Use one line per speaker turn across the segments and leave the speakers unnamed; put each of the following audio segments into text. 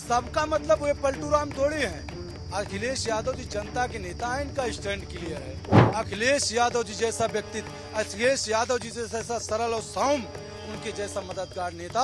सबका मतलब वे पलटू राम थोड़ी हैं। अखिलेश यादव जी जनता के नेता हैं, इनका स्टैंड क्लियर है। अखिलेश यादव जी जैसा व्यक्तित्व, अखिलेश यादव जी जैसा सरल और सौम्य, उनके जैसा मददगार नेता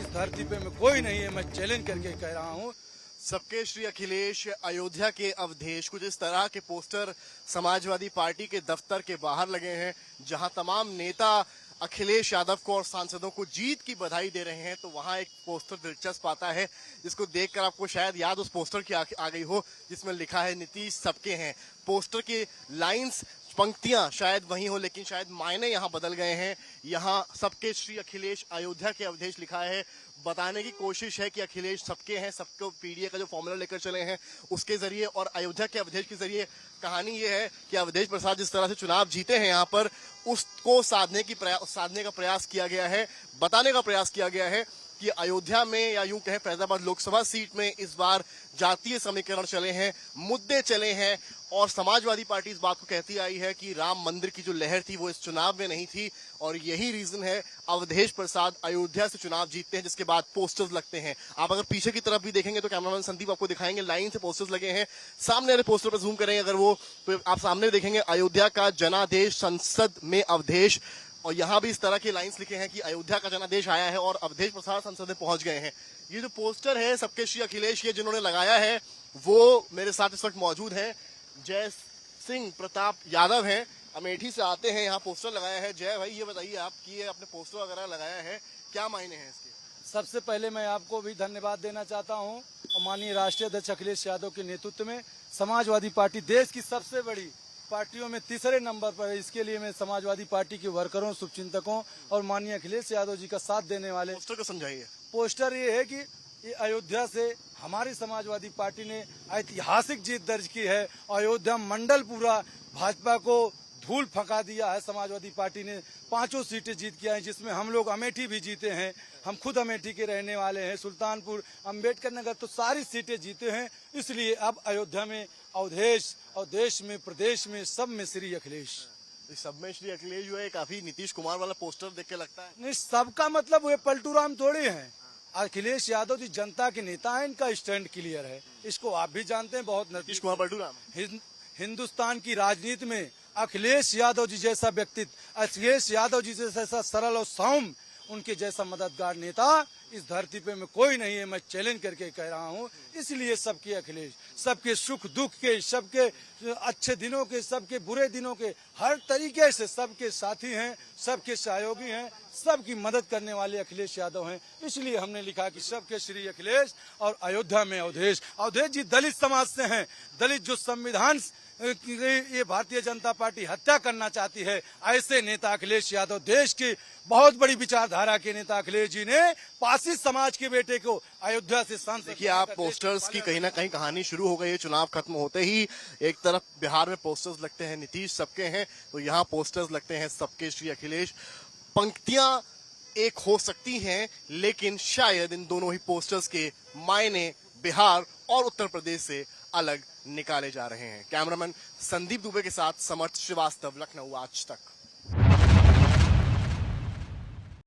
इस धरती पे में कोई नहीं है। मैं चैलेंज करके कह रहा हूँ।
सबके श्री अखिलेश, अयोध्या के अवधेश, कुछ इस तरह के पोस्टर समाजवादी पार्टी के दफ्तर के बाहर लगे हैं, जहां तमाम नेता अखिलेश यादव को और सांसदों को जीत की बधाई दे रहे हैं। तो वहां एक पोस्टर दिलचस्प आता है, जिसको देखकर आपको शायद याद उस पोस्टर की आ गई हो, जिसमें लिखा है नीतीश सबके हैं। पोस्टर की लाइंस, पंक्तियां शायद वही हो, लेकिन शायद मायने यहाँ बदल गए हैं। यहाँ सबके श्री अखिलेश, अयोध्या के अवधेश लिखा है। बताने की कोशिश है कि अखिलेश सबके हैं, सबको पीडीए का जो फॉर्मूला लेकर चले हैं उसके जरिए, और अयोध्या के अवधेश के जरिए कहानी ये है कि अवधेश प्रसाद जिस तरह से चुनाव जीते हैं यहाँ पर, उसको साधने का प्रयास किया गया है। बताने का प्रयास किया गया है कि अयोध्या में, या यूं कहें फैजाबाद लोकसभा सीट में, इस बार जातीय समीकरण चले हैं, मुद्दे चले हैं, और समाजवादी पार्टी इस बात को कहती आई है कि राम मंदिर की जो लहर थी वो इस चुनाव में नहीं थी, और यही रीजन है अवधेश प्रसाद अयोध्या से चुनाव जीतते हैं, जिसके बाद पोस्टर्स लगते हैं। आप अगर पीछे की तरफ भी देखेंगे तो कैमरामैन संदीप आपको दिखाएंगे, लाइन से पोस्टर्स लगे हैं। सामने वाले पोस्टर पर जूम करेंगे अगर वो, तो आप सामने देखेंगे अयोध्या का जनादेश, संसद में अवधेश, और यहाँ भी इस तरह के लाइंस लिखे हैं कि अयोध्या का जनादेश आया है और अवधेश प्रसाद संसद में पहुंच गए हैं। ये जो पोस्टर है सबके श्री अखिलेश, ये जिन्होंने लगाया है वो मेरे साथ इस वक्त मौजूद हैं। जय सिंह प्रताप यादव हैं, अमेठी से आते हैं, यहाँ पोस्टर लगाया है। जय भाई, ये बताइए आप कि ये अपने पोस्टर वगैरह लगाया है, क्या मायने हैं इसके?
सबसे पहले मैं आपको भी धन्यवाद देना चाहता हूं, और माननीय राष्ट्रीय अध्यक्ष अखिलेश यादव के नेतृत्व में समाजवादी पार्टी देश की सबसे बड़ी पार्टियों में तीसरे नंबर पर है। इसके लिए मैं समाजवादी पार्टी के वर्करों, शुभचिंतकों और माननीय अखिलेश यादव जी का साथ देने वाले।
पोस्टर को समझाइए।
पोस्टर ये है कि ये अयोध्या से हमारी समाजवादी पार्टी ने ऐतिहासिक जीत दर्ज की है। अयोध्या मंडल पूरा भाजपा को धूल फंका दिया है। समाजवादी पार्टी ने 5 सीटें जीत किया है, जिसमें हम लोग अमेठी भी जीते हैं। हम खुद अमेठी के रहने वाले हैं। सुल्तानपुर, अंबेडकर नगर, तो सारी सीटें जीते हैं। इसलिए अब अयोध्या में अवधेश, और देश में, प्रदेश में, सब में श्री अखिलेश।
सब में श्री अखिलेश जो है, काफी नीतीश कुमार वाला पोस्टर देख के लगता है।
नहीं, सबका मतलब वे पलटू राम थोड़ी हैं। अखिलेश यादव जी जनता के नेता हैं, इनका स्टैंड क्लियर है। इसको आप भी जानते हैं बहुत।
नीतीश कुमार पलटू राम
हिंदुस्तान की राजनीति में अखिलेश यादव जी जैसा व्यक्तित्व, अखिलेश यादव जी जैसा सरल और सौम्य, उनके जैसा मददगार नेता इस धरती पे में कोई नहीं है। मैं चैलेंज करके कह रहा हूँ। इसलिए सबके अखिलेश, सबके सुख दुख के, सबके अच्छे दिनों के, सबके बुरे दिनों के, हर तरीके से सबके साथी हैं, सबके सहयोगी हैं, सबकी मदद करने वाले अखिलेश यादव हैं। इसलिए हमने लिखा कि सबके श्री अखिलेश और अयोध्या में अवधेश। अवधेश जी दलित समाज से हैं। दलित जो संविधान ये भारतीय जनता पार्टी हत्या करना चाहती है, ऐसे नेता अखिलेश यादव, देश की बहुत बड़ी विचारधारा के नेता अखिलेश जी ने पासी समाज के बेटे को अयोध्या से सांसद।
देखिए, आप पोस्टर्स की कहीं ना कहीं कहानी शुरू हो गई है। चुनाव खत्म होते ही एक तरफ बिहार में पोस्टर्स लगते हैं नीतीश सबके हैं, तो यहाँ पोस्टर्स लगते हैं सबके श्री अखिलेश। पंक्तियां एक हो सकती हैं, लेकिन शायद इन दोनों ही पोस्टर्स के मायने बिहार और उत्तर प्रदेश से अलग निकाले जा रहे हैं। कैमरामैन संदीप दुबे के साथ समर्थ श्रीवास्तव, लखनऊ आज तक।